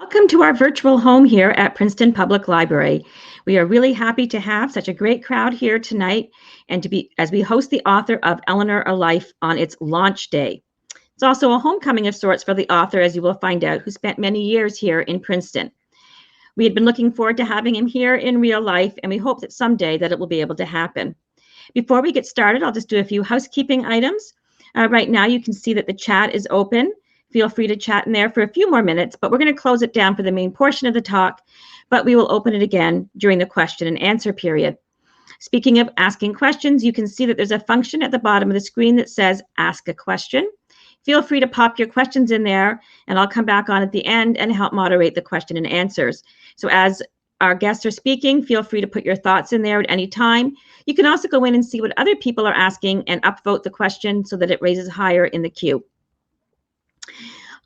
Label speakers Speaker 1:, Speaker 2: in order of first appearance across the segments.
Speaker 1: Welcome to our virtual home here at Princeton Public Library. We are really happy to have such a great crowd here tonight and as we host the author of Eleanor, a Life on its launch day. It's also a homecoming of sorts for the author, as you will find out, who spent many years here in Princeton. We had been looking forward to having him here in real life, and we hope that someday that it will be able to happen. Before we get started, I'll just do a few housekeeping items. Right now, you can see that the chat is open. Feel free to chat in there for a few more minutes, but we're going to close it down for the main portion of the talk, but we will open it again during the question and answer period. Speaking of asking questions, you can see that there's a function at the bottom of the screen that says Ask a Question. Feel free to pop your questions in there, and I'll come back on at the end and help moderate the question and answers. So as our guests are speaking, feel free to put your thoughts in there at any time. You can also go in and see what other people are asking and upvote the question so that it raises higher in the queue.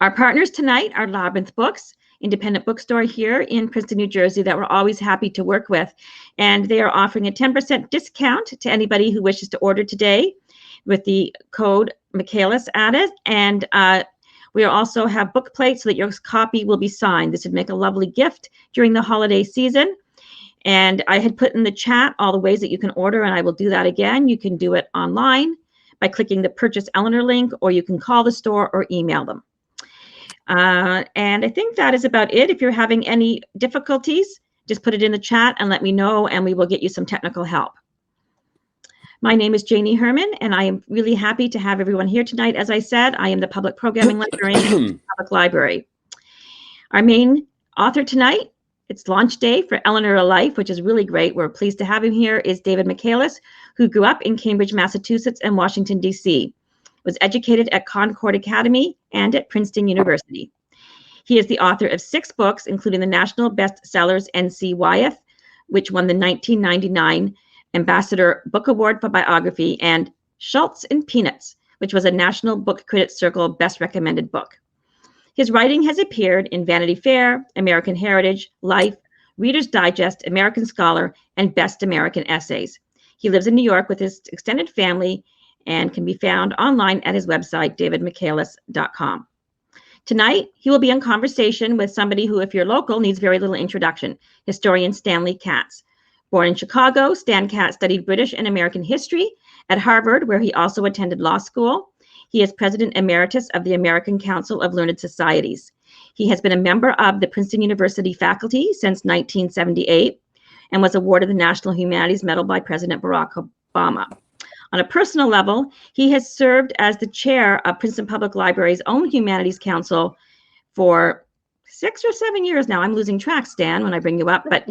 Speaker 1: Our partners tonight are Labyrinth Books, independent bookstore here in Princeton, New Jersey, that we're always happy to work with. And they are offering a 10% discount to anybody who wishes to order today with the code Michaelis added. And we also have book plates so that your copy will be signed. This would make a lovely gift during the holiday season. And I had put in the chat all the ways that you can order, and I will do that again. You can do it online by clicking the Purchase Eleanor link, or you can call the store or email them. And I think that is about it. If you're having any difficulties, just put it in the chat and let me know, and we will get you some technical help. My name is Janie Herman, and I am really happy to have everyone here tonight. As I said, I am the Public Programming Librarian at the Public Library. Our main author tonight, it's launch day for Eleanor, a Life, which is really great. We're pleased to have him here, is David Michaelis, who grew up in Cambridge, Massachusetts and Washington, D.C., was educated at Concord Academy and at Princeton University. He is the author of 6 books, including the national bestsellers N.C. Wyeth, which won the 1999 Ambassador Book Award for Biography, and Schultz and Peanuts, which was a National Book Critics Circle Best Recommended Book. His writing has appeared in Vanity Fair, American Heritage, Life, Reader's Digest, American Scholar, and Best American Essays. He lives in New York with his extended family and can be found online at his website, davidmichaelis.com. Tonight, he will be in conversation with somebody who, if you're local, needs very little introduction, historian Stanley Katz. Born in Chicago, Stan Katz studied British and American history at Harvard, where he also attended law school. He is President Emeritus of the American Council of Learned Societies. He has been a member of the Princeton University faculty since 1978 and was awarded the National Humanities Medal by President Barack Obama. On a personal level, he has served as the chair of Princeton Public Library's own Humanities Council for 6 or 7 years now. I'm losing track, Stan, when I bring you up. But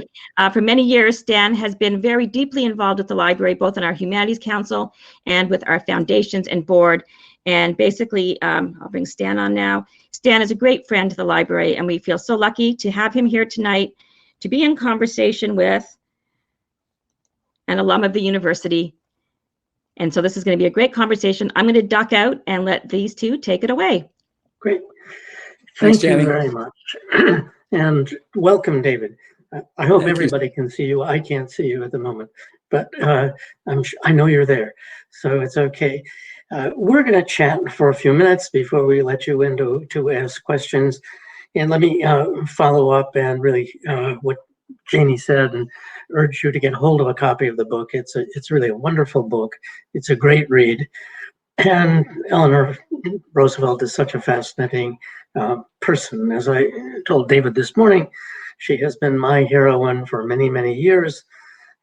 Speaker 1: for many years, Stan has been very deeply involved with the library, both in our Humanities Council and with our foundations and board. And basically, I'll bring Stan on now. Stan is a great friend to the library, and we feel so lucky to have him here tonight to be in conversation with an alum of the university. And so this is going to be a great conversation. I'm going to duck out and let these two take it away.
Speaker 2: Great. Thank you very much. And welcome, David. I hope everybody can see you. I can't see you at the moment, but I know you're there, so it's okay. We're going to chat for a few minutes before we let you in to ask questions. And let me follow up and really what Janie said and urge you to get hold of a copy of the book. It's really a wonderful book. It's a great read. And Eleanor Roosevelt is such a fascinating person. As I told David this morning, she has been my heroine for many, many years.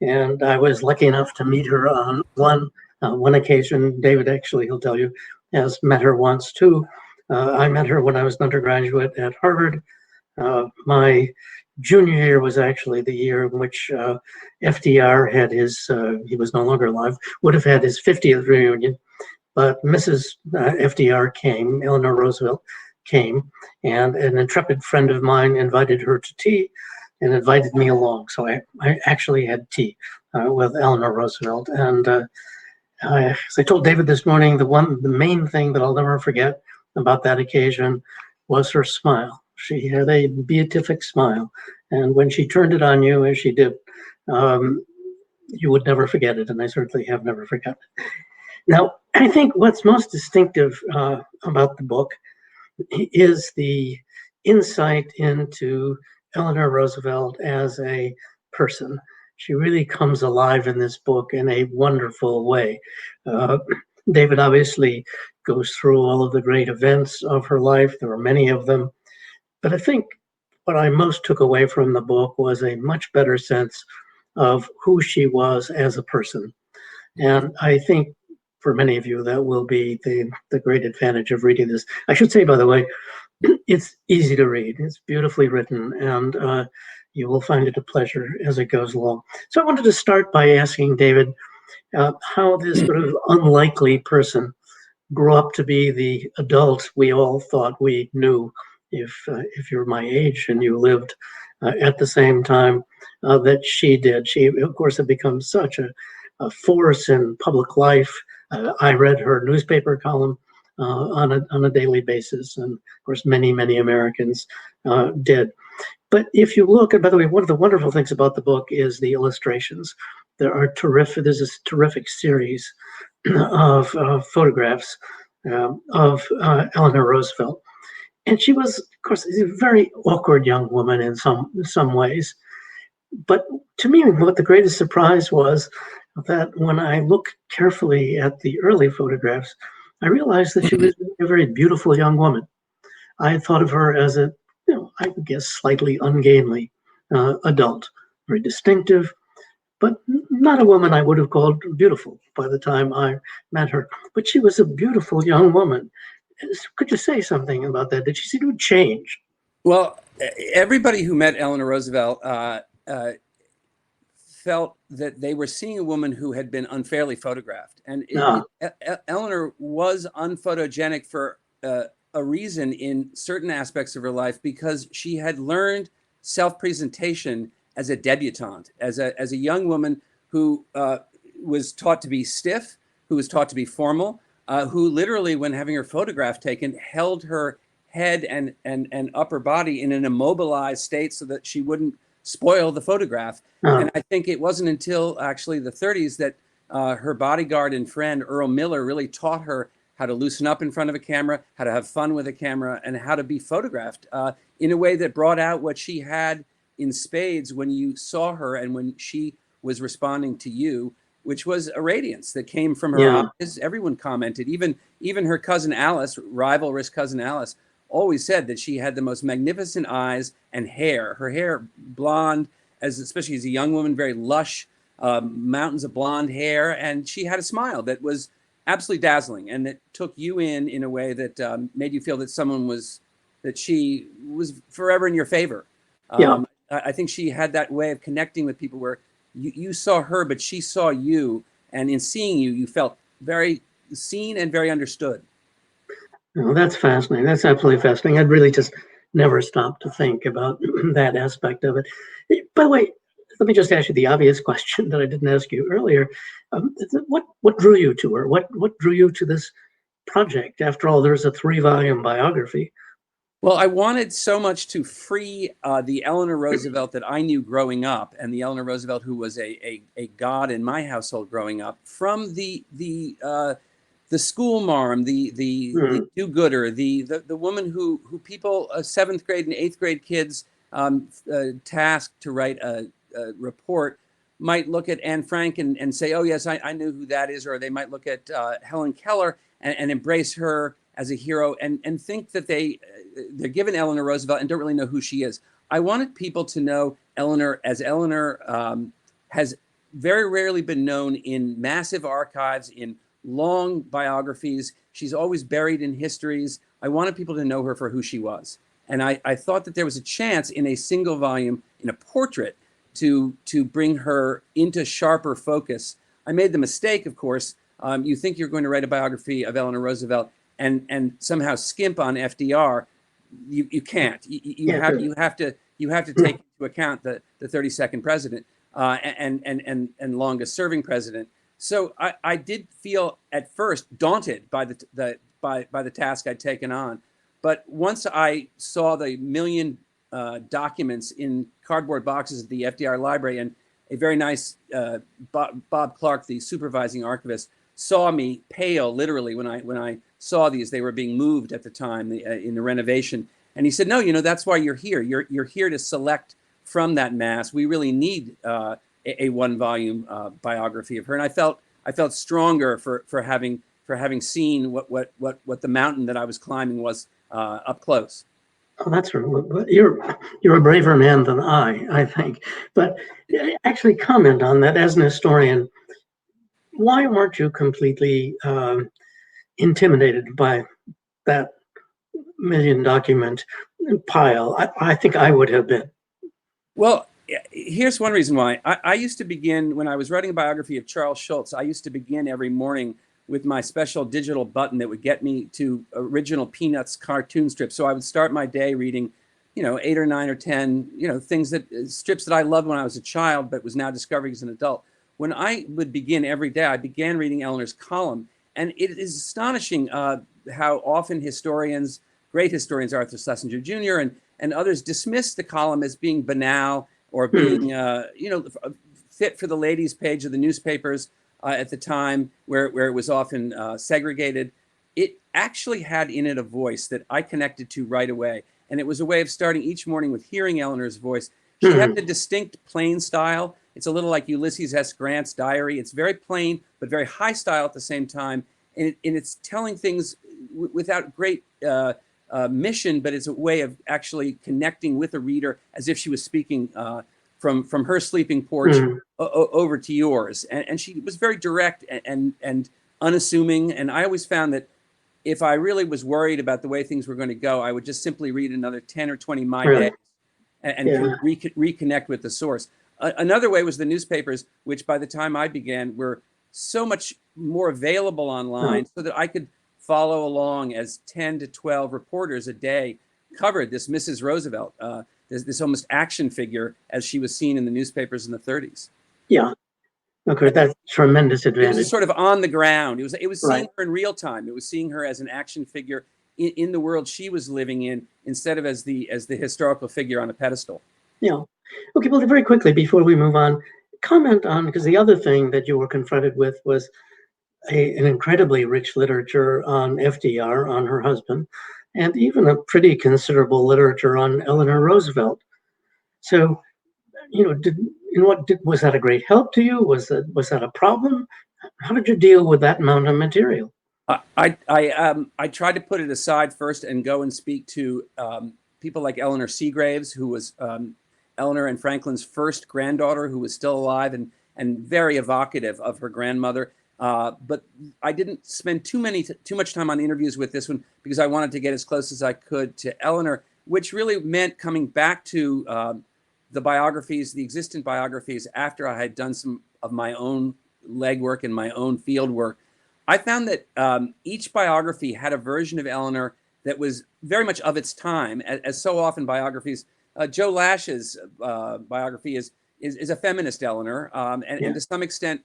Speaker 2: And I was lucky enough to meet her on one occasion. David, actually, he'll tell you, has met her once too. I met her when I was an undergraduate at Harvard. My junior year was actually the year in which FDR had his, he was no longer alive, would have had his 50th reunion. But Mrs. FDR came, Eleanor Roosevelt came, and an intrepid friend of mine invited her to tea and invited me along. So I actually had tea with Eleanor Roosevelt. And as I told David this morning, the main thing that I'll never forget about that occasion was her smile. She had a beatific smile. And when she turned it on you, as she did, you would never forget it. And I certainly have never forgotten it. Now, I think what's most distinctive about the book is the insight into Eleanor Roosevelt as a person. She really comes alive in this book in a wonderful way. David obviously goes through all of the great events of her life. There were many of them. But I think what I most took away from the book was a much better sense of who she was as a person. And I think for many of you, that will be the great advantage of reading this. I should say, by the way, it's easy to read. It's beautifully written, and you will find it a pleasure as it goes along. So I wanted to start by asking David how this sort of unlikely person grew up to be the adult we all thought we knew if you're my age and you lived at the same time that she did. She, of course, had become such a force in public life. I read her newspaper column on a daily basis, and of course, many Americans did. But if you look, and by the way, one of the wonderful things about the book is the illustrations. There are terrific. There's this terrific series of photographs of Eleanor Roosevelt. And she was, of course, a very awkward young woman in some ways. But to me, what the greatest surprise was that when I look carefully at the early photographs, I realized that she was a very beautiful young woman. I had thought of her as a, I would guess, slightly ungainly adult, very distinctive, but not a woman I would have called beautiful by the time I met her. But she was a beautiful young woman. Could you say something about that? Did she seem to change?
Speaker 3: Well, everybody who met Eleanor Roosevelt felt that they were seeing a woman who had been unfairly photographed. And Eleanor was unphotogenic for a reason in certain aspects of her life, because she had learned self-presentation as a debutante, as a young woman who was taught to be stiff, who was taught to be formal, who literally, when having her photograph taken, held her head and upper body in an immobilized state so that she wouldn't spoil the photograph. And I think it wasn't until actually the 30s that her bodyguard and friend Earl Miller really taught her how to loosen up in front of a camera, how to have fun with a camera, and how to be photographed in a way that brought out what she had in spades when you saw her and when she was responding to you, which was a radiance that came from her eyes. Everyone commented, even her cousin Alice, rivalrous cousin Alice, always said that she had the most magnificent eyes and hair. Her hair blonde, especially as a young woman, very lush, mountains of blonde hair, and she had a smile that was absolutely dazzling and that took you in a way that made you feel that she was forever in your favor. I think she had that way of connecting with people where you saw her, but she saw you, and in seeing you, you felt very seen and very understood.
Speaker 2: Oh, that's fascinating. That's absolutely fascinating. I'd really just never stopped to think about that aspect of it. By the way, let me just ask you the obvious question that I didn't ask you earlier. What drew you to her? What drew you to this project? After all, there's a 3-volume biography.
Speaker 3: Well, I wanted so much to free the Eleanor Roosevelt that I knew growing up, and the Eleanor Roosevelt who was a god in my household growing up, from the school marm, the do-gooder, the woman who people, 7th grade and 8th grade kids tasked to write a report might look at Anne Frank and say, oh yes, I knew who that is, or they might look at Helen Keller and embrace her as a hero and think that they're given Eleanor Roosevelt and don't really know who she is. I wanted people to know Eleanor as Eleanor has very rarely been known in massive archives, in long biographies. She's always buried in histories. I wanted people to know her for who she was. And I thought that there was a chance in a single volume, in a portrait, to bring her into sharper focus. I made the mistake, of course. You think you're going to write a biography of Eleanor Roosevelt and somehow skimp on FDR. You can't. You have to take into account the 32nd president and longest serving president. So I did feel at first daunted by the task I'd taken on, but once I saw the million documents in cardboard boxes at the FDR library, and a very nice Bob Clark, the supervising archivist, saw me pale literally when I saw these. They were being moved at the time in the renovation, And he said, no, that's why you're here. You're here to select from that mass. We really need a one-volume biography of her. And I felt stronger for having seen what the mountain that I was climbing was up close.
Speaker 2: Oh, that's right. You're a braver man than I think. But actually comment on that as an historian. Why weren't you completely intimidated by that million document pile? I think I would have been.
Speaker 3: Well, here's one reason why. I used to begin, when I was writing a biography of Charles Schulz, I used to begin every morning with my special digital button that would get me to original Peanuts cartoon strips. So I would start my day reading, 8 or 9 or 10, strips that I loved when I was a child, but was now discovering as an adult. When I would begin every day, I began reading Eleanor's column. And it is astonishing how often historians, great historians, Arthur Schlesinger Jr. and others dismiss the column as being banal or being, fit for the ladies' page of the newspapers at the time, where it was often segregated. It actually had in it a voice that I connected to right away. And it was a way of starting each morning with hearing Eleanor's voice. She had the distinct plain style. It's a little like Ulysses S. Grant's diary. It's very plain, but very high style at the same time. And it's telling things without great mission, but it's a way of actually connecting with a reader as if she was speaking from her sleeping porch over to yours. And she was very direct and unassuming. And I always found that if I really was worried about the way things were going to go, I would just simply read another 10 or 20 My Days and reconnect with the source. Another way was the newspapers, which by the time I began were so much more available online so that I could follow along as 10 to 12 reporters a day covered this Mrs. Roosevelt, this almost action figure as she was seen in the newspapers in the 30s.
Speaker 2: Yeah. Okay, that's tremendous advantage.
Speaker 3: It was sort of on the ground. It was seeing her in real time. It was seeing her as an action figure in the world she was living in, instead of as the historical figure on a pedestal.
Speaker 2: Yeah. Okay, well, very quickly before we move on, comment on, because the other thing that you were confronted with was an incredibly rich literature on FDR, on her husband, and even a pretty considerable literature on Eleanor Roosevelt. So, was that a great help to you? Was that a problem? How did you deal with that amount of material?
Speaker 3: I tried to put it aside first and go and speak to people like Eleanor Seagraves, who was Eleanor and Franklin's first granddaughter, who was still alive and very evocative of her grandmother. But I didn't spend too much time on interviews with this one because I wanted to get as close as I could to Eleanor, which really meant coming back to the biographies, the existent biographies, after I had done some of my own legwork and my own field work. I found that each biography had a version of Eleanor that was very much of its time, as so often biographies. Joe Lash's biography is a feminist Eleanor, and to some extent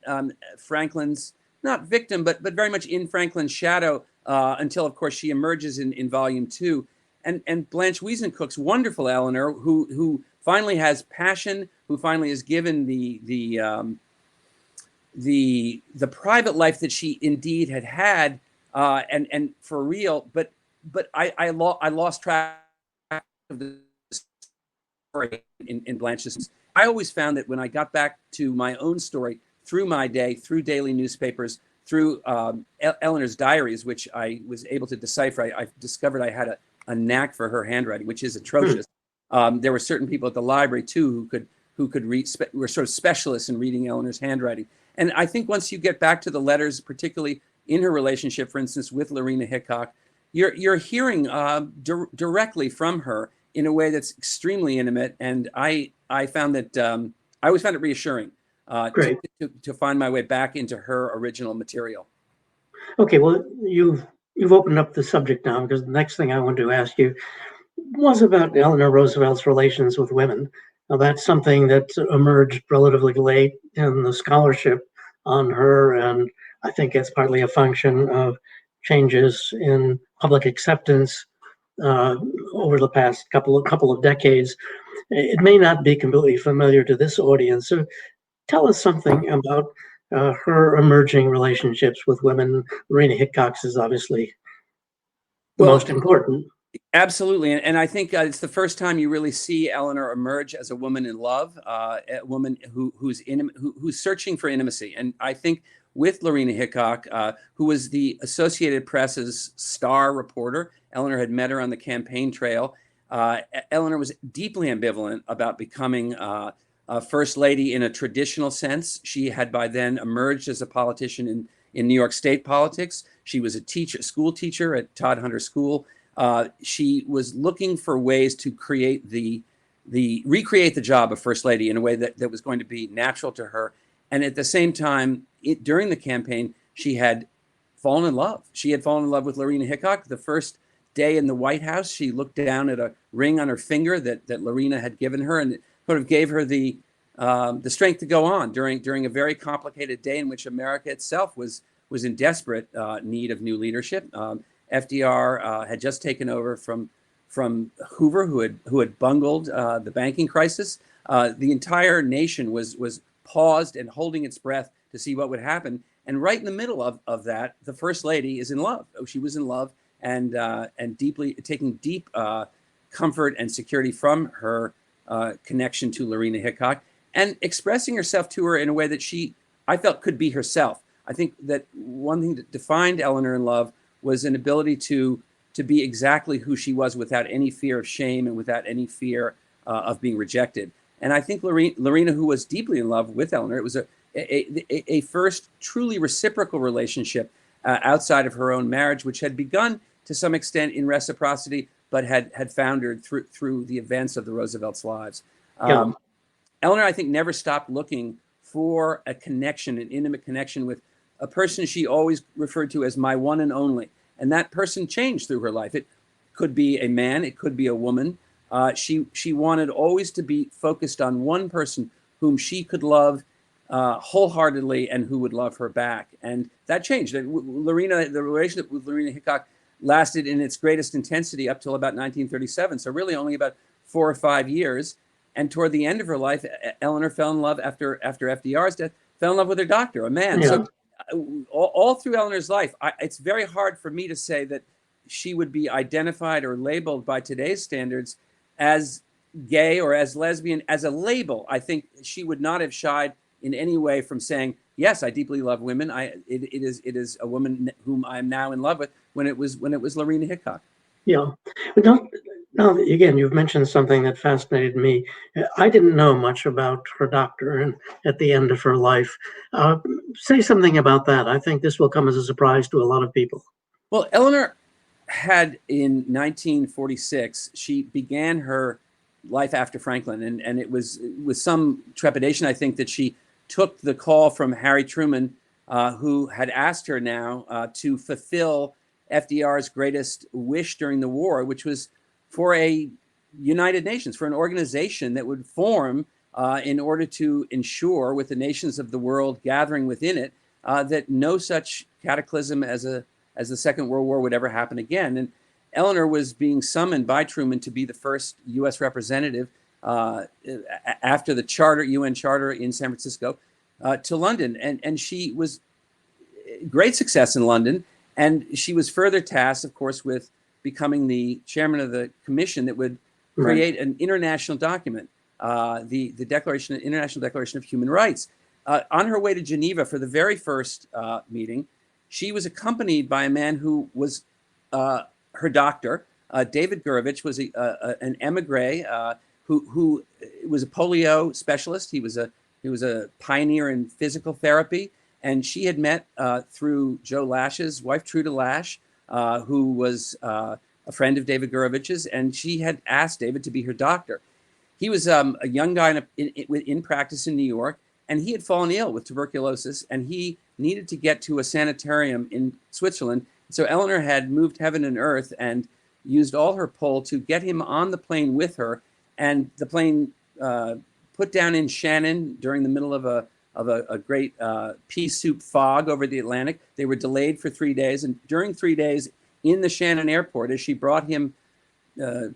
Speaker 3: Franklin's not victim, but very much in Franklin's shadow until, of course, she emerges in Volume 2. And Blanche Wiesencook's wonderful Eleanor, who finally has passion, who finally is given the private life that she indeed had, and for real. But I lost track of the story in Blanche's. I always found that when I got back to my own story through my day, through daily newspapers, through Eleanor's diaries, which I was able to decipher, I discovered I had a knack for her handwriting, which is atrocious. There were certain people at the library too who could read, were sort of specialists in reading Eleanor's handwriting. And I think once you get back to the letters, particularly in her relationship, for instance, with Lorena Hickok, you're hearing directly from her in a way that's extremely intimate. And I found that I always found it reassuring to find my way back into her original material.
Speaker 2: Okay, well, you've opened up the subject now, because the next thing I wanted to ask you was about Eleanor Roosevelt's relations with women. Now, that's something that emerged relatively late in the scholarship on her, and I think it's partly a function of changes in public acceptance over the past couple of decades. It may not be completely familiar to this audience, so tell us something about her emerging relationships with women. Lorena Hickok's is obviously the most important.
Speaker 3: Absolutely, and I think it's the first time you really see Eleanor emerge as a woman in love, a woman who's searching for intimacy. And I think with Lorena Hickok, who was the Associated Press's star reporter, Eleanor had met her on the campaign trail. Eleanor was deeply ambivalent about becoming a first lady in a traditional sense. She had by then emerged as a politician in New York State politics. She was a school teacher at Todd Hunter School. She was looking for ways to recreate the job of First Lady in a way that was going to be natural to her. And at the same time, during the campaign, she had fallen in love. She had fallen in love with Lorena Hickok. The first day in the White House, she looked down at a ring on her finger that Lorena had given her, and it sort of gave her the strength to go on during a very complicated day in which America itself was in desperate need of new leadership. FDR had just taken over from Hoover, who had bungled the banking crisis. The entire nation was paused and holding its breath to see what would happen. And right in the middle of that, the First Lady is in love. She was in love and deeply taking deep comfort and security from her connection to Lorena Hickok, and expressing herself to her in a way that I felt could be herself. I think that one thing that defined Eleanor in Love was an ability to be exactly who she was without any fear of shame and without any fear of being rejected. And I think Lorena, who was deeply in love with Eleanor, it was a first truly reciprocal relationship outside of her own marriage, which had begun to some extent in reciprocity, but had foundered through the events of the Roosevelts' lives.
Speaker 2: Yeah.
Speaker 3: Eleanor, I think, never stopped looking for a connection, an intimate connection with a person she always referred to as my one and only. And that person changed through her life. It could be a man, it could be a woman. She wanted always to be focused on one person whom she could love wholeheartedly and who would love her back. And that changed. The relationship with Lorena Hickok lasted in its greatest intensity up till about 1937. So really only about 4 or 5 years. And toward the end of her life, Eleanor fell in love after FDR's death, fell in love with her doctor, a man.
Speaker 2: Yeah.
Speaker 3: So all through Eleanor's life, it's very hard for me to say that she would be identified or labeled by today's standards as gay or as lesbian as a label. I think she would not have shied in any way from saying, yes, I deeply love women. It is a woman whom I am now in love with, when it was Lorena Hickok.
Speaker 2: Yeah. But now, again, you've mentioned something that fascinated me. I didn't know much about her doctor and at the end of her life. Say something about that. I think this will come as a surprise to a lot of people.
Speaker 3: Well, Eleanor had, in 1946, she began her life after Franklin, and it was with some trepidation, I think, that she took the call from Harry Truman, who had asked her now to fulfill FDR's greatest wish during the war, which was for a United Nations, for an organization that would form in order to ensure, with the nations of the world gathering within it, that no such cataclysm as the Second World War would ever happen again. And Eleanor was being summoned by Truman to be the first U.S. representative after the UN Charter in San Francisco to London. And she was great success in London. And she was further tasked, of course, with becoming the chairman of the commission that would create an international document, the International Declaration of Human Rights. On her way to Geneva for the very first meeting, she was accompanied by a man who was her doctor. David Gurevich was an emigre who was a polio specialist. He was a pioneer in physical therapy. And she had met through Joe Lash's wife, Truda Lash, who was a friend of David Gurevich's, and she had asked David to be her doctor. He was a young guy in practice in New York, and he had fallen ill with tuberculosis, and he needed to get to a sanitarium in Switzerland. So Eleanor had moved heaven and earth and used all her pull to get him on the plane with her, and the plane put down in Shannon during the middle of a great pea soup fog over the Atlantic. They were delayed for 3 days. And during 3 days in the Shannon airport, as she brought him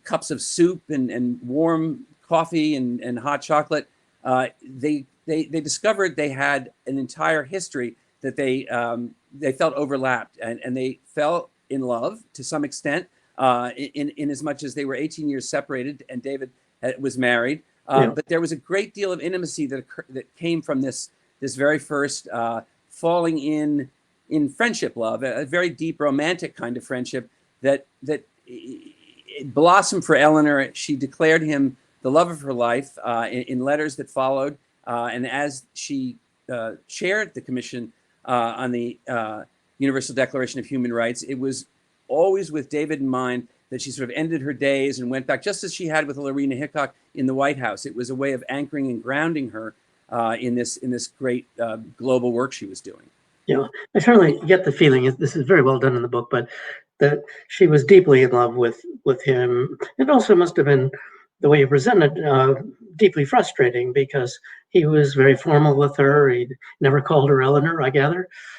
Speaker 3: cups of soup and warm coffee and hot chocolate, they discovered they had an entire history that they felt overlapped. And they fell in love to some extent. in as much as they were 18 years separated, and David was married.
Speaker 2: Yeah.
Speaker 3: But there was a great deal of intimacy that came from this very first falling in friendship love, a very deep romantic kind of friendship that it blossomed for Eleanor. She declared him the love of her life in letters that followed, and as she chaired the commission on the Universal Declaration of Human Rights, it was always with David in mind that she sort of ended her days and went back, just as she had with Lorena Hickok in the White House. It was a way of anchoring and grounding her in this great global work she was doing.
Speaker 2: Yeah, I certainly get the feeling, this is very well done in the book, but that she was deeply in love with him. It also must have been, the way you presented, deeply frustrating, because he was very formal with her. He never called her Eleanor, I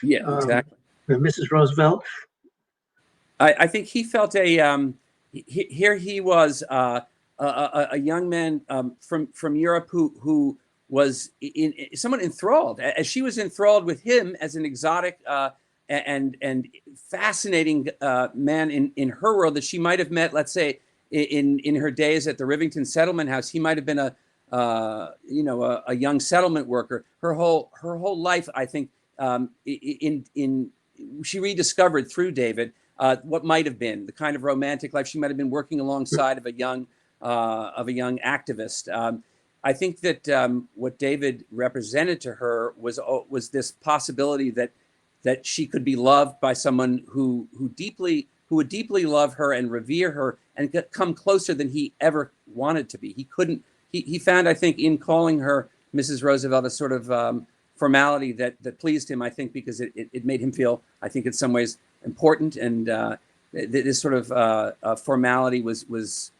Speaker 3: Yeah, exactly.
Speaker 2: Mrs. Roosevelt.
Speaker 3: I think he felt here he was a young man from Europe who was somewhat enthralled, as she was enthralled with him as an exotic and fascinating man in her world that she might have met, let's say, in her days at the Rivington Settlement House. He might have been a young settlement worker. Her whole life, I think, she rediscovered through David what might have been the kind of romantic life. She might have been working alongside of a young activist. I think that what David represented to her was this possibility that she could be loved by someone who would deeply love her and revere her and come closer than he ever wanted to be. He couldn't. He found, I think, in calling her Mrs. Roosevelt, a sort of formality that pleased him, I think, because it made him feel, I think, in some ways important, and this sort of formality was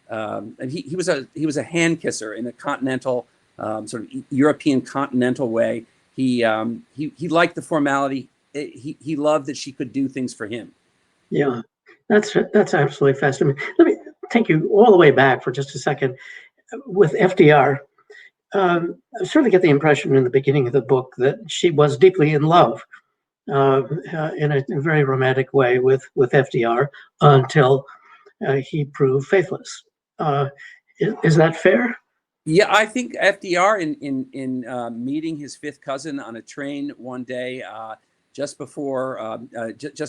Speaker 3: and he was a hand kisser in a continental sort of European continental way. He liked the formality. He loved that she could do things for him.
Speaker 2: Yeah, that's absolutely fascinating. Let me take you all the way back for just a second with FDR. I certainly get the impression in the beginning of the book that she was deeply in love in a very romantic way with FDR until he proved faithless. Is that fair?
Speaker 3: Yeah, I think FDR in meeting his fifth cousin on a train one day, just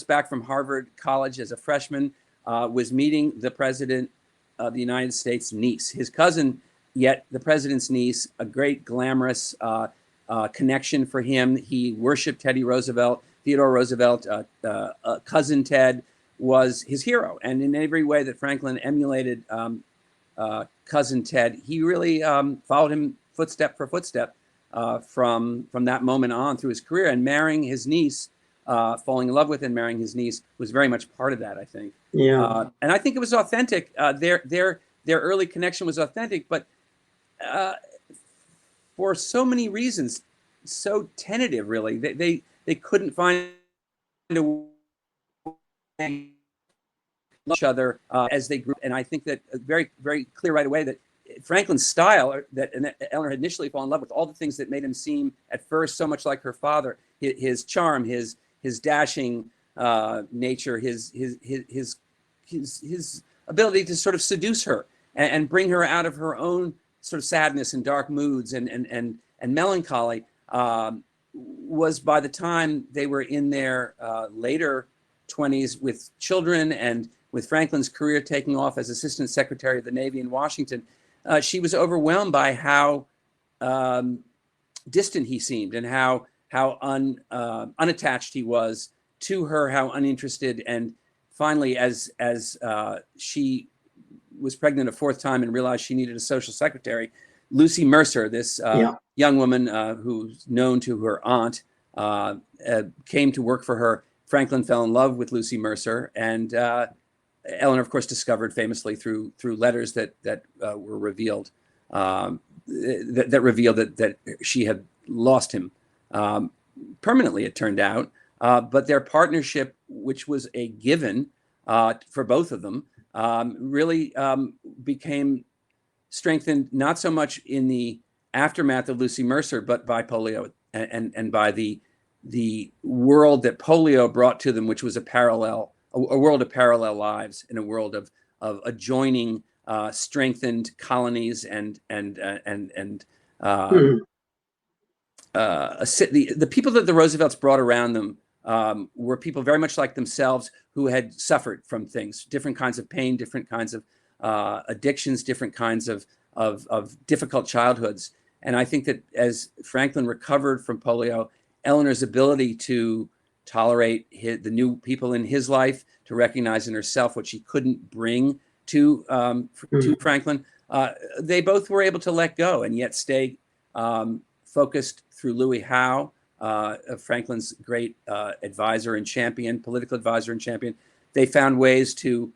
Speaker 3: back from Harvard College as a freshman, was meeting the president of the United States' niece, his cousin, yet the president's niece, a great glamorous connection for him. He worshipped Theodore Roosevelt. Cousin Ted was his hero. And in every way that Franklin emulated Cousin Ted, he really followed him footstep for footstep from that moment on through his career. And marrying his niece, falling in love with and marrying his niece was very much part of that, I think.
Speaker 2: Yeah.
Speaker 3: And I think it was authentic. Their early connection was authentic, but for so many reasons, so tentative, really. They couldn't find a way each other as they grew. And I think that very, very clear right away that Franklin's style, that Eleanor had initially fallen in love with, all the things that made him seem at first so much like her father, his charm, his dashing nature, his ability to sort of seduce her and bring her out of her own sort of sadness and dark moods and melancholy, was, by the time they were in their later 20s with children and with Franklin's career taking off as Assistant Secretary of the Navy in Washington, she was overwhelmed by how distant he seemed and how unattached he was to her, how uninterested. And finally, as she was pregnant a fourth time and realized she needed a social secretary, Lucy Mercer, this young woman who's known to her aunt, came to work for her. Franklin fell in love with Lucy Mercer, and Eleanor, of course, discovered famously through letters that were revealed that revealed that she had lost him permanently, it turned out. But their partnership, which was a given for both of them, really became strengthened not so much in the aftermath of Lucy Mercer, but by polio and by the world that polio brought to them, which was a parallel a world of parallel lives, in a world of adjoining, strengthened colonies and the people that the Roosevelts brought around them were people very much like themselves who had suffered from things, different kinds of pain, different kinds of addictions, different kinds of difficult childhoods. And I think that as Franklin recovered from polio, Eleanor's ability to tolerate the new people in his life, to recognize in herself what she couldn't bring to Franklin, they both were able to let go and yet stay focused through Louis Howe, Franklin's great advisor and champion, political advisor and champion. They found ways to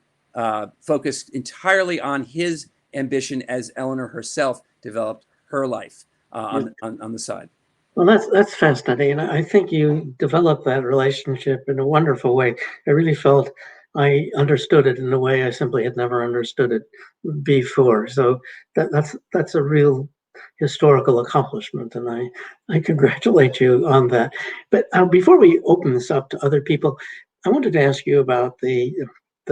Speaker 3: focus entirely on his ambition as Eleanor herself developed her life on the side.
Speaker 2: Well, that's fascinating, and I think you developed that relationship in a wonderful way. I really felt I understood it in a way I simply had never understood it before. So that's a real historical accomplishment, and I congratulate you on that. But before we open this up to other people, I wanted to ask you about the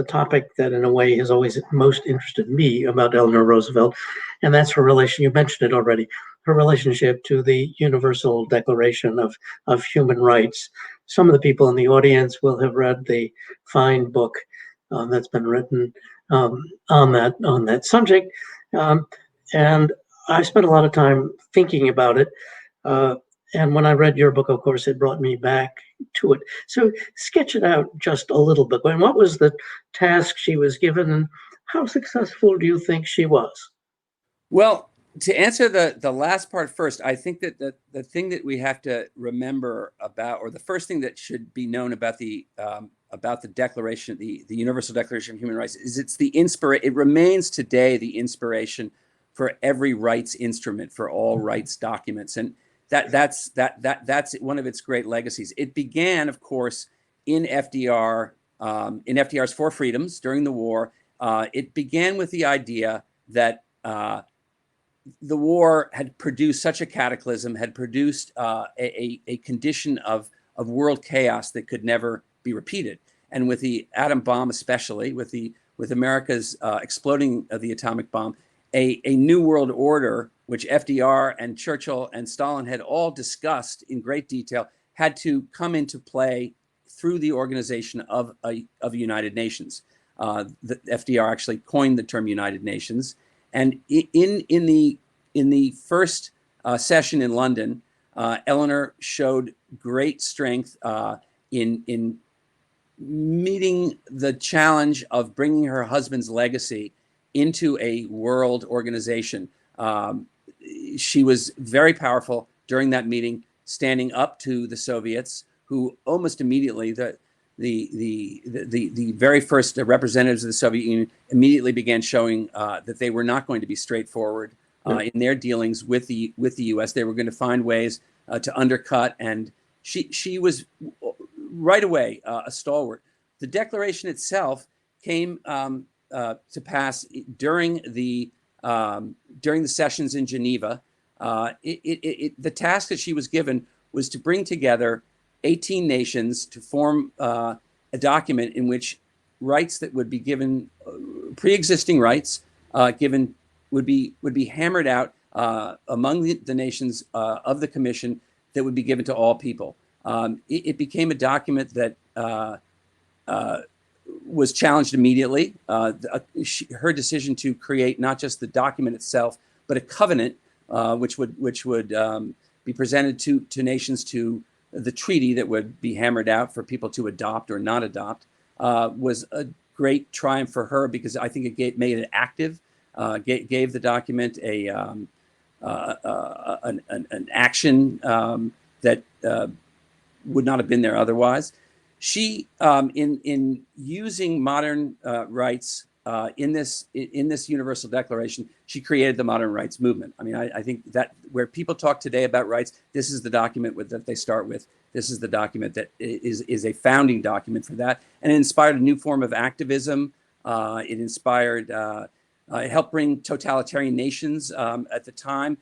Speaker 2: topic that in a way has always most interested me about Eleanor Roosevelt, and that's her relation, you mentioned it already, her relationship to the Universal Declaration of Human Rights. Some of the people in the audience will have read the fine book that's been written on that subject, and I spent a lot of time thinking about it. And when I read your book, of course, it brought me back to it. So sketch it out just a little bit. And what was the task she was given, and how successful do you think she was?
Speaker 3: Well, to answer the last part first, I think that the thing that we have to remember about, or the first thing that should be known about the Declaration, the Universal Declaration of Human Rights, is it remains today the inspiration for every rights instrument, for all rights documents, and that's one of its great legacies. It began, of course, in FDR's Four Freedoms during the war. It began with the idea that the war had produced such a cataclysm, had produced a condition of world chaos that could never be repeated. And with the atom bomb, especially with America's exploding of the atomic bomb, a new world order, which FDR and Churchill and Stalin had all discussed in great detail, had to come into play through the organization of United Nations. The FDR actually coined the term United Nations, and in the first session in London, Eleanor showed great strength in meeting the challenge of bringing her husband's legacy into a world organization. She was very powerful during that meeting, standing up to the Soviets, who almost immediately, the very first representatives of the Soviet Union immediately began showing that they were not going to be straightforward in their dealings with the U.S. They were going to find ways to undercut, and she was right away a stalwart. The Declaration itself came to pass during the sessions in Geneva. The task that she was given was to bring together 18 nations to form a document in which rights that would be given, pre-existing rights given, would be hammered out among the nations of the Commission, that would be given to all people. It became a document that was challenged immediately. Her decision to create not just the document itself, but a covenant which would be presented to nations, to the treaty that would be hammered out for people to adopt or not adopt, was a great triumph for her, because I think it made it active, gave the document an action that would not have been there otherwise. She, in using modern rights in this Universal Declaration, she created the modern rights movement. I mean, I think that where people talk today about rights, this is the document that they start with. This is the document that is a founding document for that, and it inspired a new form of activism. It inspired, it helped bring totalitarian nations at the time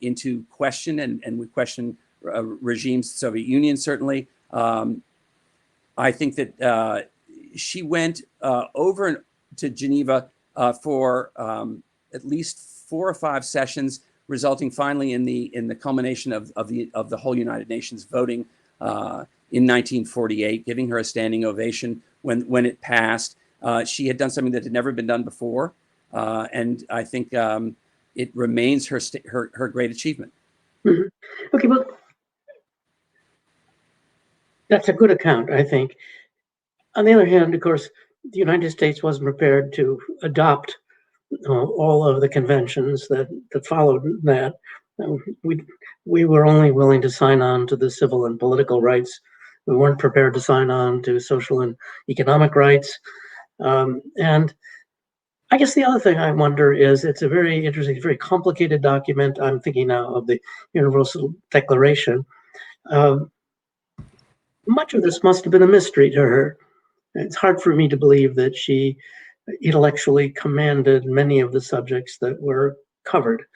Speaker 3: into question, and we question regimes, the Soviet Union certainly. I think that she went over to Geneva for at least 4 or 5 sessions, resulting finally in the culmination of the whole United Nations voting in 1948, giving her a standing ovation when it passed. She had done something that had never been done before, and I think it remains her great achievement.
Speaker 2: Mm-hmm. Okay, well, that's a good account, I think. On the other hand, of course, the United States wasn't prepared to adopt all of the conventions that followed that. We were only willing to sign on to the civil and political rights. We weren't prepared to sign on to social and economic rights. And I guess the other thing I wonder is, it's a very interesting, very complicated document. I'm thinking now of the Universal Declaration. Much of this must have been a mystery to her. It's hard for me to believe that she intellectually commanded many of the subjects that were covered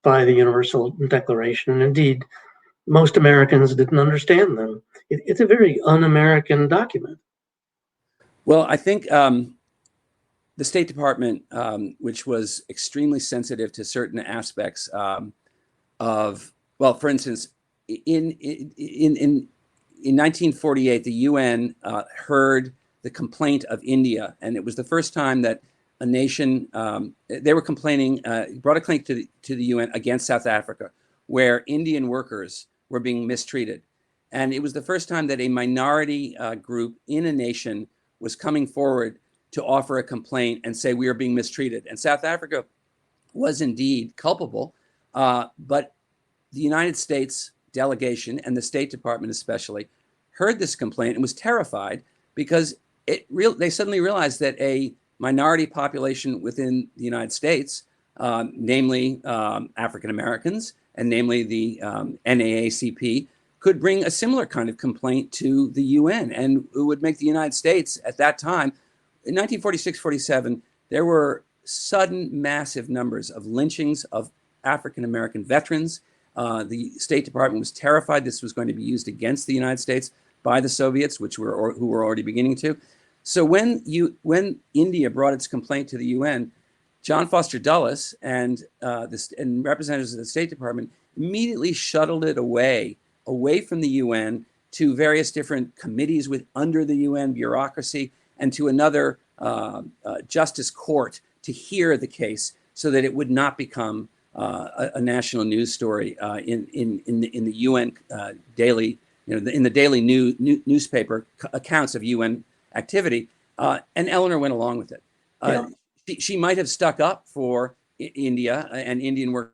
Speaker 2: by the Universal Declaration. And indeed, most Americans didn't understand them. It's a very un-American document.
Speaker 3: Well, I think the State Department, which was extremely sensitive to certain aspects of, well, for instance, in 1948, the UN heard the complaint of India, and it was the first time that a nation, they were complaining, brought a complaint to the UN against South Africa, where Indian workers were being mistreated. And it was the first time that a minority group in a nation was coming forward to offer a complaint and say, we are being mistreated. And South Africa was indeed culpable, but the United States delegation and the State Department especially heard this complaint and was terrified, because they suddenly realized that a minority population within the United States, namely African Americans and namely the NAACP, could bring a similar kind of complaint to the UN, and it would make the United States at that time, in 1946-47, there were sudden massive numbers of lynchings of African American veterans. The State Department was terrified this was going to be used against the United States by the Soviets, who were already beginning to. So when India brought its complaint to the UN, John Foster Dulles and representatives of the State Department immediately shuttled it away from the UN to various different committees under the UN bureaucracy, and to another justice court to hear the case, so that it would not become a national news story in the UN daily, in the daily newspaper accounts of UN activity. And Eleanor went along with it.
Speaker 2: Yeah.
Speaker 3: She might have stuck up for India and Indian workers,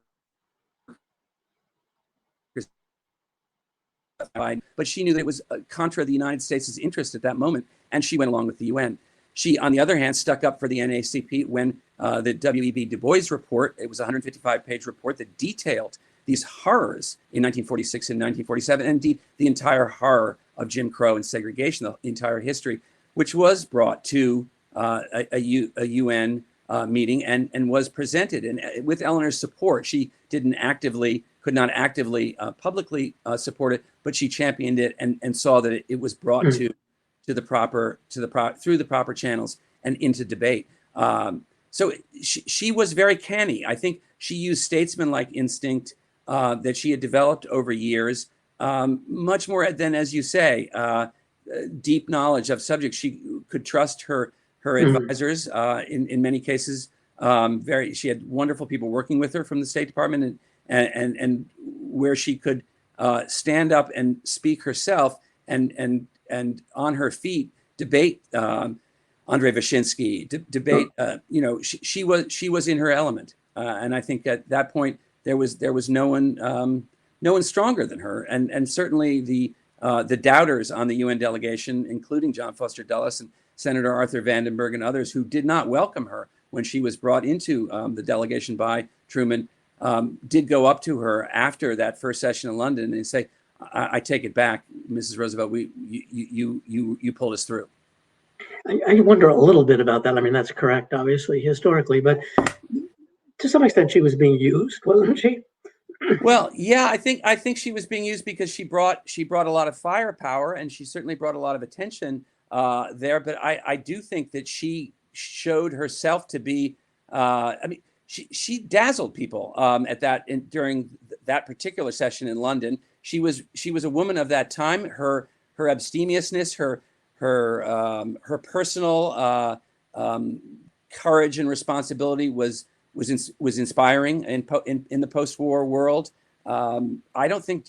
Speaker 3: but she knew that it was contra the United States' interest at that moment, and she went along with the UN. She, on the other hand, stuck up for the NAACP when the W.E.B. Du Bois report, it was a 155-page report that detailed these horrors in 1946 and 1947, and indeed the entire horror of Jim Crow and segregation, the entire history, which was brought to a UN meeting and was presented. And with Eleanor's support, she could not actively publicly support it, but she championed it and saw that it was brought through the proper channels and into debate. So she was very canny. I think she used statesman-like instinct that she had developed over years, much more than, as you say, deep knowledge of subjects. She could trust her advisors in many cases. She had wonderful people working with her from the State Department, and where she could stand up and speak herself and on her feet debate Andrei Vyshinsky, debate. She was in her element, and I think at that point there was no one stronger than her, and certainly the doubters on the UN delegation, including John Foster Dulles and Senator Arthur Vandenberg and others, who did not welcome her when she was brought into the delegation by Truman, did go up to her after that first session in London and say, I take it back, Mrs. Roosevelt, you pulled us through.
Speaker 2: I wonder a little bit about that. I mean, that's correct, obviously, historically, but to some extent she was being used, wasn't she?
Speaker 3: Well, yeah, I think she was being used because she brought a lot of firepower, and she certainly brought a lot of attention there, but I do think that she showed herself to be. I mean, she dazzled people during that particular session in London. She was a woman of that time. Her abstemiousness, her personal courage and responsibility was inspiring in the post-war world. I don't think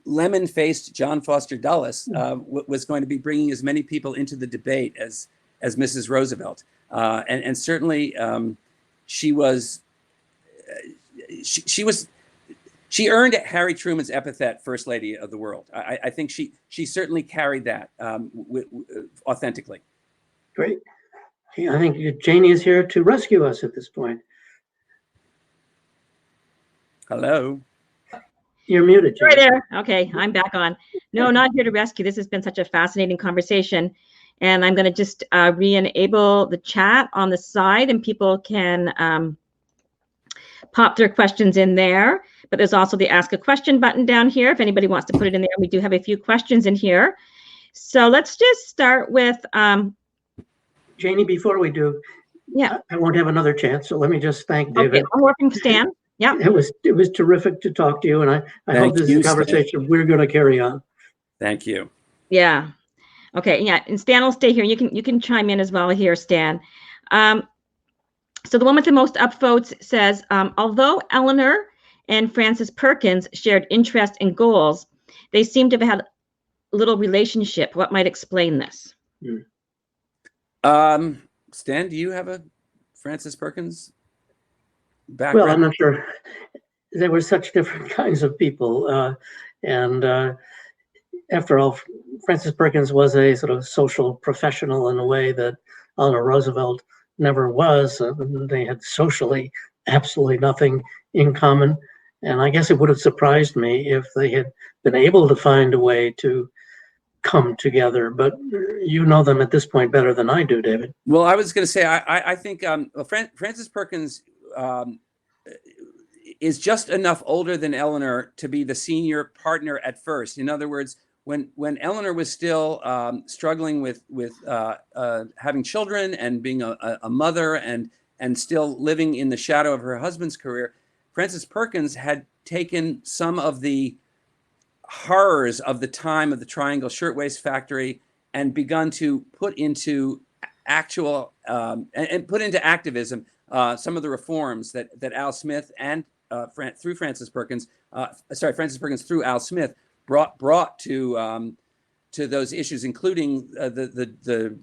Speaker 3: lemon-faced John Foster Dulles was going to be bringing as many people into the debate as Mrs. Roosevelt, and certainly she earned Harry Truman's epithet, "First Lady of the World." I think she certainly carried that authentically.
Speaker 2: Great. I think Janie is here to rescue us at this point.
Speaker 3: Hello.
Speaker 2: You're muted, Janie.
Speaker 1: Right there. Okay, I'm back on. No, not here to rescue. This has been such a fascinating conversation. And I'm going to just re-enable the chat on the side, and people can pop their questions in there. But there's also the Ask a Question button down here if anybody wants to put it in there. We do have a few questions in here. So let's just start with...
Speaker 2: Janie, before we do,
Speaker 1: yeah,
Speaker 2: I won't have another chance, so let me just thank David.
Speaker 1: Okay, one more from Stan. Yeah,
Speaker 2: it was terrific to talk to you, and I hope this is a conversation we're going to carry on.
Speaker 3: Thank you.
Speaker 1: Yeah. Okay. Yeah, and Stan will stay here. You can chime in as well here, Stan. So the one with the most upvotes says, although Eleanor and Frances Perkins shared interests and goals, they seem to have had little relationship. What might explain this?
Speaker 3: Stan, do you have a Frances Perkins background?
Speaker 2: Well, I'm not sure. There were such different kinds of people. And after all, Frances Perkins was a sort of social professional in a way that Eleanor Roosevelt never was. They had socially absolutely nothing in common. And I guess it would have surprised me if they had been able to find a way to come together, but you know them at this point better than I do, David.
Speaker 3: Well, I was going to say, I think Frances Perkins is just enough older than Eleanor to be the senior partner at first. In other words, when Eleanor was still struggling with having children and being a mother and still living in the shadow of her husband's career, Frances Perkins had taken some of the horrors of the time of the Triangle Shirtwaist Factory and begun to put into actual and put into activism some of the reforms that Al Smith and through Frances Perkins, Frances Perkins through Al Smith brought to those issues, including the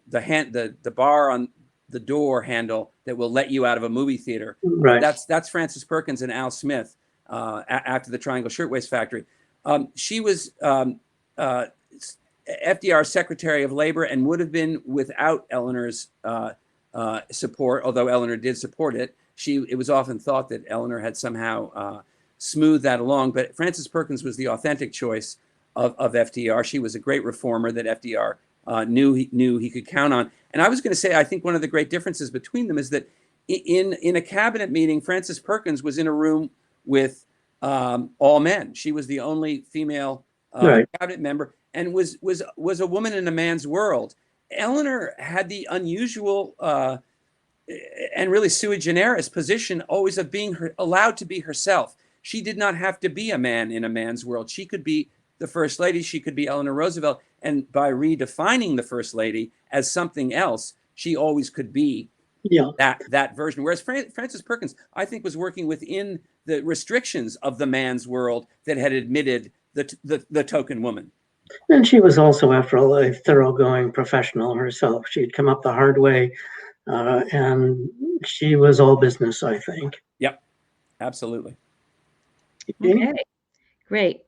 Speaker 3: bar on the door handle that will let you out of a movie theater.
Speaker 2: Right.
Speaker 3: That's Frances Perkins and Al Smith after the Triangle Shirtwaist Factory. She was FDR's Secretary of Labor and would have been without Eleanor's support, although Eleanor did support it. It was often thought that Eleanor had somehow smoothed that along, but Frances Perkins was the authentic choice of FDR. She was a great reformer that FDR knew he could count on. And I was going to say, I think one of the great differences between them is that in a cabinet meeting, Frances Perkins was in a room with all men. She was the only female cabinet member and was a woman in a man's world. Eleanor had the unusual and really sui generis position always of being allowed to be herself. She did not have to be a man in a man's world. She could be the First Lady. She could be Eleanor Roosevelt. And by redefining the First Lady as something else, she always could be that version. Whereas Frances Perkins, I think, was working within the restrictions of the man's world that had admitted the token woman.
Speaker 2: And she was also, after all, a thoroughgoing professional herself. She'd come up the hard way, and she was all business, I think.
Speaker 3: Yep, absolutely.
Speaker 1: Okay, great.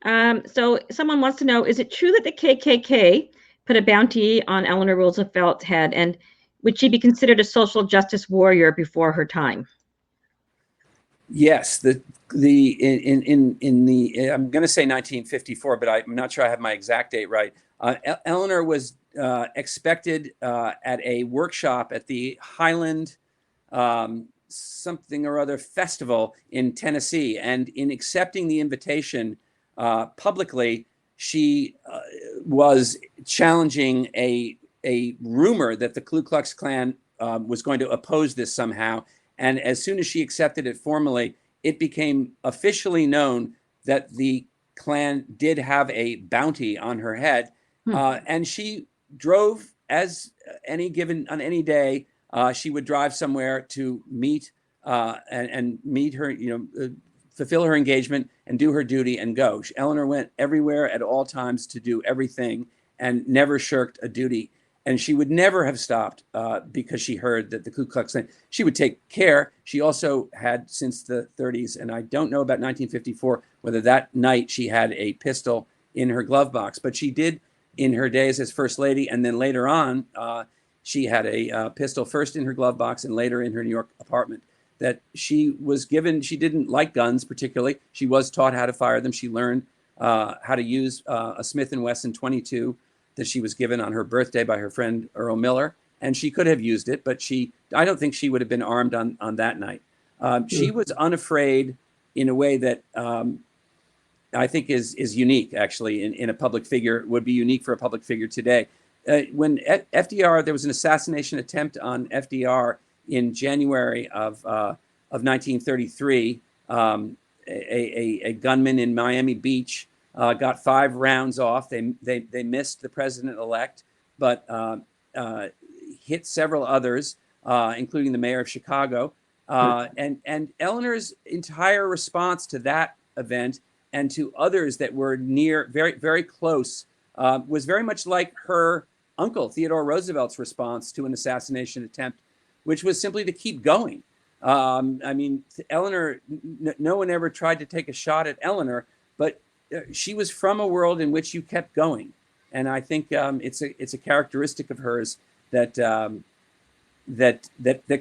Speaker 1: So someone wants to know, is it true that the KKK put a bounty on Eleanor Roosevelt's head, and would she be considered a social justice warrior before her time?
Speaker 3: Yes, in the I'm going to say 1954, but I'm not sure I have my exact date right. Eleanor was expected at a workshop at the Highland something or other festival in Tennessee, and in accepting the invitation publicly, she was challenging a rumor that the Ku Klux Klan was going to oppose this somehow. And as soon as she accepted it formally, it became officially known that the Klan did have a bounty on her head. And she drove as on any day, she would drive somewhere to meet and meet her, fulfill her engagement and do her duty and go. Eleanor went everywhere at all times to do everything and never shirked a duty. And she would never have stopped because she heard that the Ku Klux Klan, she would take care. She also had, since the 30s, and I don't know about 1954, whether that night she had a pistol in her glove box, but she did in her days as First Lady. And then later on, she had a pistol first in her glove box and later in her New York apartment that she was given. She didn't like guns particularly. She was taught how to fire them. She learned how to use a Smith & Wesson 22 that she was given on her birthday by her friend Earl Miller. And she could have used it, but I don't think she would have been armed on that night. She was unafraid in a way that I think is unique, actually, in a public figure, would be unique for a public figure today. When FDR, there was an assassination attempt on FDR in January of 1933. A gunman in Miami Beach got 5 rounds off. They missed the president-elect, but hit several others, including the mayor of Chicago. And Eleanor's entire response to that event and to others that were near, very, very close, was very much like her uncle, Theodore Roosevelt's response to an assassination attempt, which was simply to keep going. I mean, Eleanor, no one ever tried to take a shot at Eleanor, but she was from a world in which you kept going. And I think it's a characteristic of hers that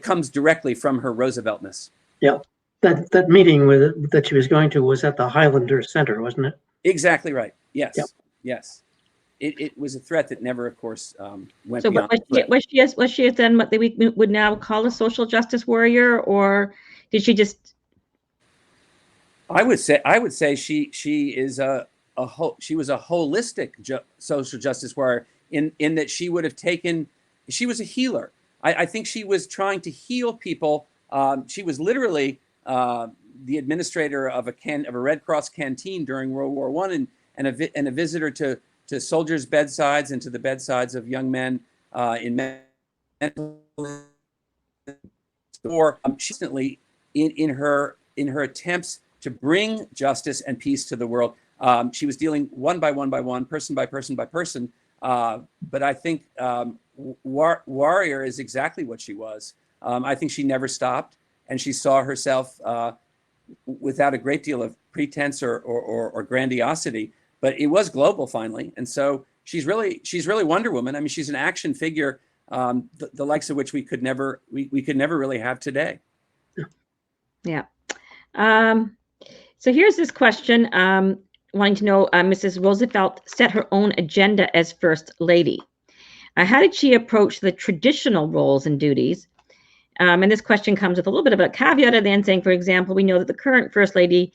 Speaker 3: comes directly from her Rooseveltness.
Speaker 2: Yeah, that meeting that she was going to was at the Highlander Center, wasn't it?
Speaker 3: Exactly right. Yes.
Speaker 2: Yep.
Speaker 3: Yes. It was a threat that never, of course, went
Speaker 1: so
Speaker 3: beyond.
Speaker 1: Was she then what we would now call a social justice warrior, or did she just?
Speaker 3: I would say she is she was a holistic social justice warrior in that she would have taken. She was a healer. I think she was trying to heal people. She was literally the administrator of a Red Cross canteen during World War I, and a visitor to soldiers' bedsides and to the bedsides of young men in mental or constantly in her attempts to bring justice and peace to the world. She was dealing one by one, person by person by person. But I think warrior is exactly what she was. I think she never stopped, and she saw herself without a great deal of pretense or grandiosity. But it was global finally, and so she's really Wonder Woman. I mean, she's an action figure, the likes of which we could never really have today.
Speaker 1: Yeah. So here's this question, wanting to know, Mrs. Roosevelt set her own agenda as First Lady. How did she approach the traditional roles and duties? And this question comes with a little bit of a caveat at the end, saying, for example, we know that the current First Lady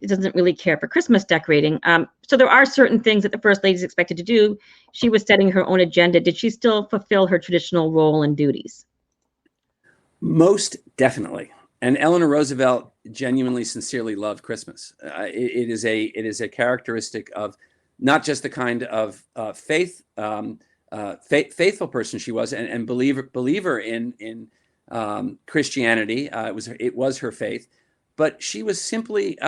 Speaker 1: doesn't really care for Christmas decorating. So there are certain things that the First Lady is expected to do. She was setting her own agenda. Did she still fulfill her traditional role and duties?
Speaker 3: Most definitely. And Eleanor Roosevelt genuinely, sincerely loved Christmas. It is a characteristic of not just the kind of faithful person she was, and believer in Christianity. It was her faith. But she was simply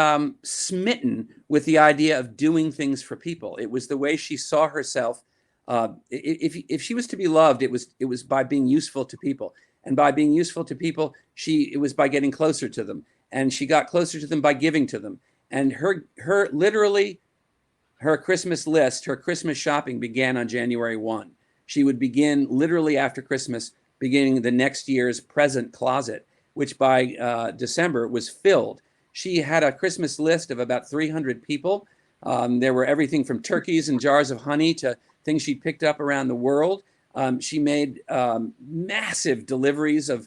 Speaker 3: smitten with the idea of doing things for people. It was the way she saw herself. If she was to be loved, it was by being useful to people, and by being useful to people, it was by getting closer to them, and she got closer to them by giving to them. And her Christmas list, her Christmas shopping began on January 1. She would begin literally after Christmas, beginning the next year's present closet, which by December was filled. She had a Christmas list of about 300 people. There were everything from turkeys and jars of honey to things she picked up around the world. She made massive deliveries of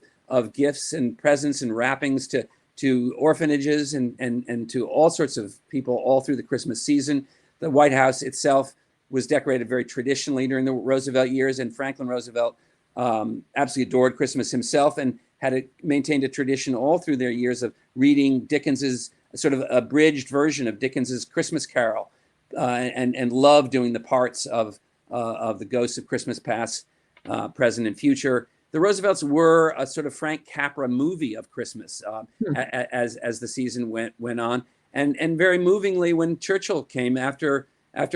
Speaker 3: gifts and presents and wrappings to orphanages and to all sorts of people all through the Christmas season. The White House itself was decorated very traditionally during the Roosevelt years, and Franklin Roosevelt absolutely adored Christmas himself and had maintained a tradition all through their years of reading Dickens's sort of abridged version of Dickens's Christmas Carol, and loved doing the parts of the ghosts of Christmas past, present, and future. The Roosevelts were a sort of Frank Capra movie of Christmas as the season went on, and very movingly when Churchill came after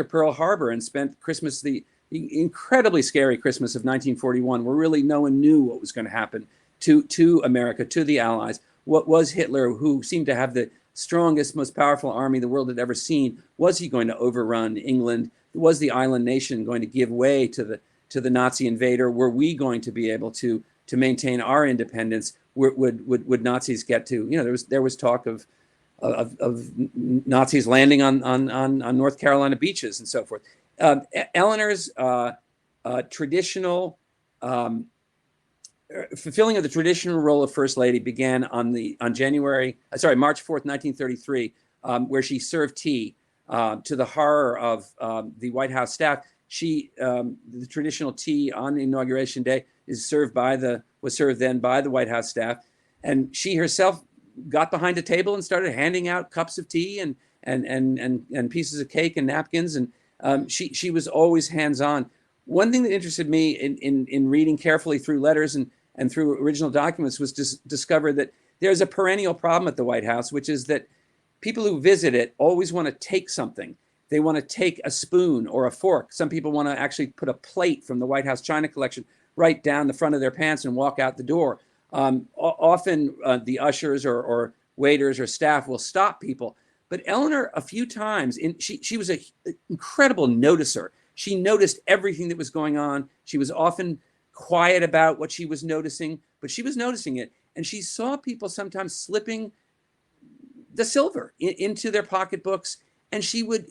Speaker 3: Pearl Harbor and spent Christmas, the incredibly scary Christmas of 1941, where really no one knew what was going to happen to America, to the Allies. What was Hitler, who seemed to have the strongest, most powerful army the world had ever seen? Was he going to overrun England? Was the island nation going to give way to the Nazi invader? Were we going to be able to maintain our independence? Would Nazis get to, there was talk of Nazis landing on North Carolina beaches and so forth. Eleanor's fulfilling of the traditional role of First Lady began on March 4th, 1933, where she served tea to the horror of the White House staff. The traditional tea on Inauguration Day was served then by the White House staff, and she herself got behind a table and started handing out cups of tea and pieces of cake and napkins, and she was always hands-on. One thing that interested me in reading carefully through letters and through original documents was to discover that there's a perennial problem at the White House, which is that people who visit it always want to take something. They want to take a spoon or a fork. Some people want to actually put a plate from the White House China collection right down the front of their pants and walk out the door. Often the ushers or waiters or staff will stop people. But Eleanor, a few times, she was an incredible noticer. She noticed everything that was going on. She was often quiet about what she was noticing, but she was noticing it. And she saw people sometimes slipping the silver into their pocketbooks. And she would,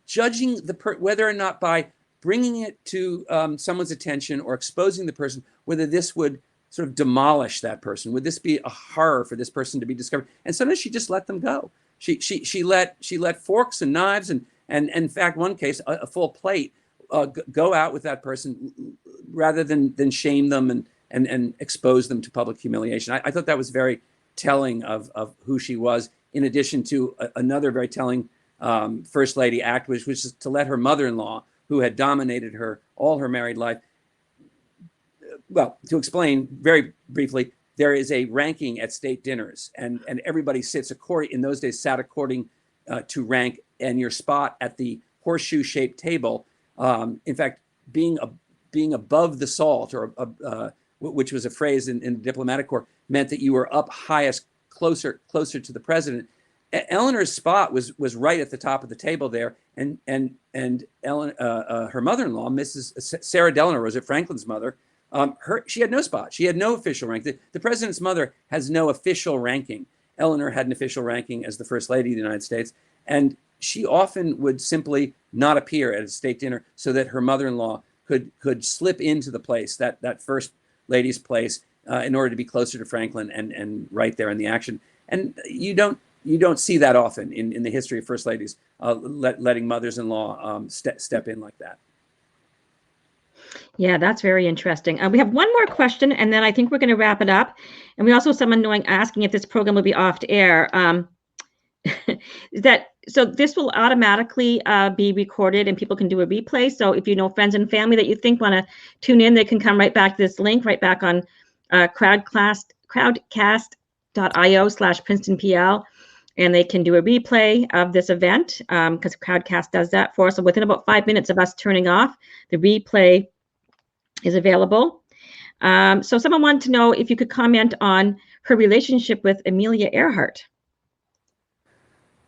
Speaker 3: judging whether or not by bringing it to someone's attention or exposing the person, whether this would sort of demolish that person. Would this be a horror for this person to be discovered? And sometimes she just let them go. She let forks and knives and in fact, one case, a full plate go out with that person rather than shame them and expose them to public humiliation. I thought that was very telling of who she was, in addition to another very telling First Lady act, which was to let her mother-in-law, who had dominated her all her married life. Well, to explain very briefly, there is a ranking at state dinners, and everybody sits in those days sat according to rank, and your spot at the horseshoe-shaped table, in fact, being above the salt, or which was a phrase in the diplomatic corps, meant that you were up highest, closer to the president. Eleanor's spot was right at the top of the table there, and her mother-in-law, Mrs. Sarah Delano Roosevelt, Franklin's mother, she had no spot. She had no official rank. The president's mother has no official ranking. Eleanor had an official ranking as the First Lady of the United States, and she often would simply not appear at a state dinner so that her mother-in-law could slip into the place, that First Lady's place, in order to be closer to Franklin and right there in the action. And you don't see that often in the history of First Ladies, letting mothers-in-law step in like that.
Speaker 1: Yeah, that's very interesting. We have one more question, and then I think we're going to wrap it up. And we also have someone asking if this program will be off to air. So this will automatically be recorded, and people can do a replay. So if you know friends and family that you think want to tune in, they can come right back to this link, right back on crowdcast.io/PrincetonPL, and they can do a replay of this event because Crowdcast does that for us. So within about 5 minutes of us turning off, the replay is available. So someone wanted to know if you could comment on her relationship with Amelia Earhart.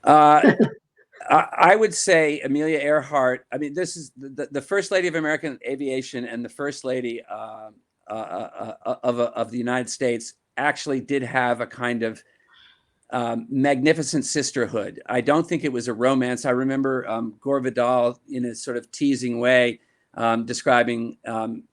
Speaker 3: I would say Amelia Earhart. I mean, this is the First Lady of American Aviation and the First Lady of the United States actually did have a kind of magnificent sisterhood. I don't think it was a romance. I remember Gore Vidal, in a sort of teasing way, describing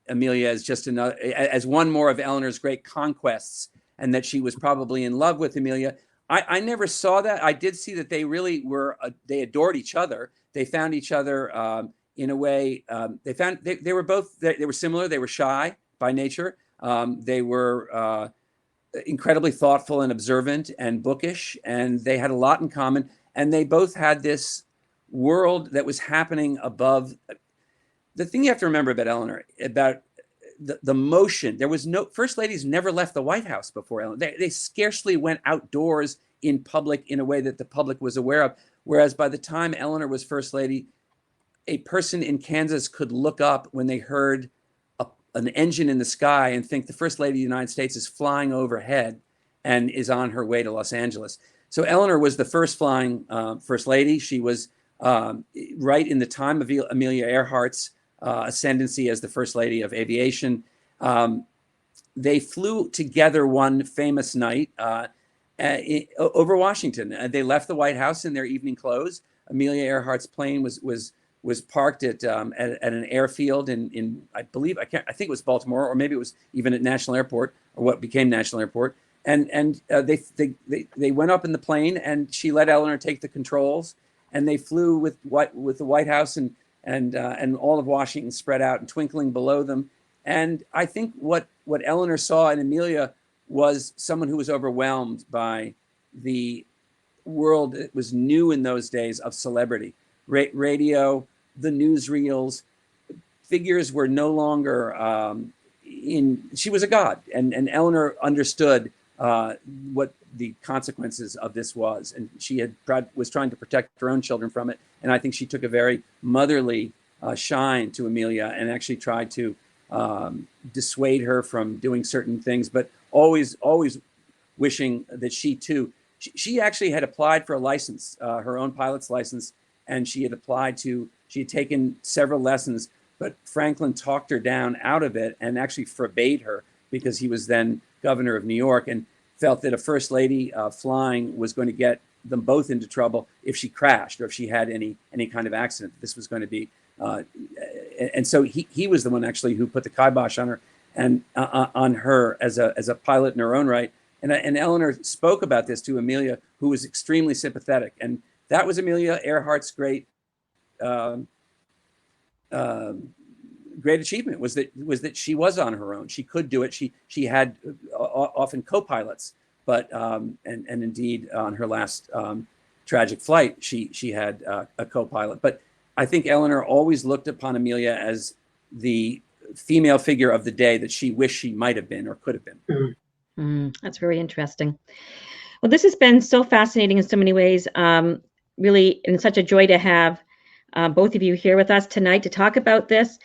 Speaker 3: Amelia as just as one more of Eleanor's great conquests, and that she was probably in love with Amelia. I never saw that. I did see that they really were, they adored each other. They found each other in a way, they were both, they were similar. They were shy by nature. They were incredibly thoughtful and observant and bookish, and they had a lot in common. And they both had this world that was happening above. The thing you have to remember about Eleanor, about the motion, there was no, first ladies never left the White House before Eleanor. They scarcely went outdoors in public in a way that the public was aware of. Whereas by the time Eleanor was first lady, a person in Kansas could look up when they heard an engine in the sky and think the first lady of the United States is flying overhead and is on her way to Los Angeles. So Eleanor was the first flying first lady. She was right in the time of Amelia Earhart's ascendancy as the first lady of aviation. They flew together one famous night over Washington. They left the White House in their evening clothes. Amelia Earhart's plane was parked at an airfield in I believe, I think it was Baltimore, or maybe it was even at National Airport, or what became National Airport. And they went up in the plane, and she let Eleanor take the controls, and they flew with the White House and all of Washington spread out and twinkling below them. And I think what Eleanor saw in Amelia was someone who was overwhelmed by the world that was new in those days of celebrity. Radio, the newsreels, figures were no longer she was a god, and Eleanor understood what the consequences of this was, and she was trying to protect her own children from it. And I think she took a very motherly shine to Amelia and actually tried to dissuade her from doing certain things, but always wishing that she too. She actually had applied for a license, her own pilot's license, and she had taken several lessons, but Franklin talked her down out of it and actually forbade her, because he was then governor of New York and felt that a first lady flying was going to get them both into trouble if she crashed or if she had any kind of accident. This was going to be, and so he was the one actually who put the kibosh on her and on her as a pilot in her own right. And Eleanor spoke about this to Amelia, who was extremely sympathetic. And that was Amelia Earhart's great achievement, was that she was on her own. She could do it. She had often co-pilots, but and indeed on her last tragic flight, she had a co-pilot. But I think Eleanor always looked upon Amelia as the female figure of the day that she wished she might have been or could have been.
Speaker 1: That's very interesting. Well, this has been so fascinating in so many ways. Really, and such a joy to have both of you here with us tonight to talk about this.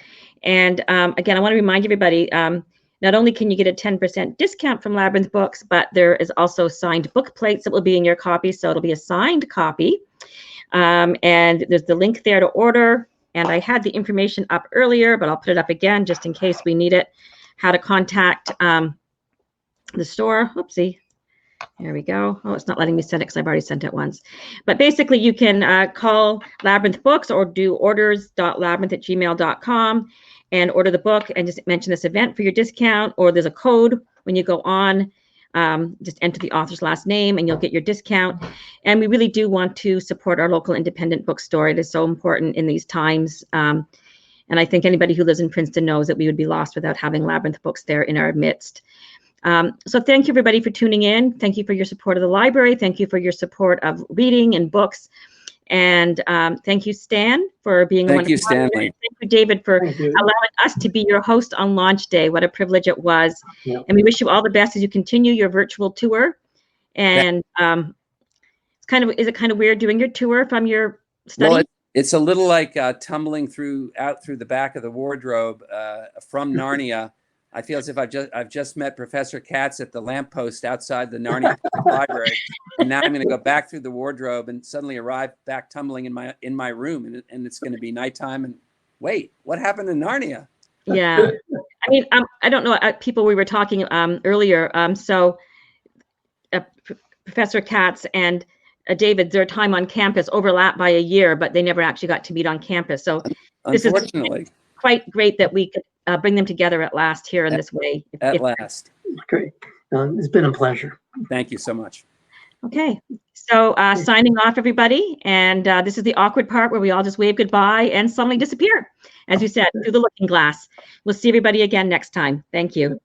Speaker 1: And again, I want to remind everybody, not only can you get a 10% discount from Labyrinth Books, but there is also signed book plates that will be in your copy. So it'll be a signed copy. And there's the link there to order. And I had the information up earlier, but I'll put it up again just in case we need it. How to contact the store. Oopsie. There we go. Oh, it's not letting me send it because I've already sent it once. But basically, you can call Labyrinth Books or do orders.labyrinth@gmail.com and order the book and just mention this event for your discount. Or there's a code when you go on. Just enter the author's last name and you'll get your discount. And we really do want to support our local independent bookstore. It is so important in these times. And I think anybody who lives in Princeton knows that we would be lost without having Labyrinth Books there in our midst. So thank you, everybody, for tuning in. Thank you for your support of the library. Thank you for your support of reading and books. And thank you, Stan, for being a wonderful
Speaker 3: Stanley.
Speaker 1: Thank you, David, for allowing us to be your host on launch day. What a privilege it was. Yep. And we wish you all the best as you continue your virtual tour. And is it kind of weird doing your tour from your study?
Speaker 3: Well, it's a little like tumbling out through the back of the wardrobe from Narnia. I feel as if I've just met Professor Katz at the lamppost outside the Narnia library, and now I'm going to go back through the wardrobe and suddenly arrive back tumbling in my room, and it's going to be nighttime. And wait, what happened in Narnia?
Speaker 1: Yeah, I mean, I don't know. People we were talking earlier. So Professor Katz and David, their time on campus overlapped by a year, but they never actually got to meet on campus. So this is quite great that we could bring them together at last here in this way.
Speaker 3: At last.
Speaker 2: Great. It's been a pleasure.
Speaker 3: Thank you so much.
Speaker 1: Okay, so signing off, everybody. And this is the awkward part where we all just wave goodbye and suddenly disappear, as you said, through the looking glass. We'll see everybody again next time. Thank you.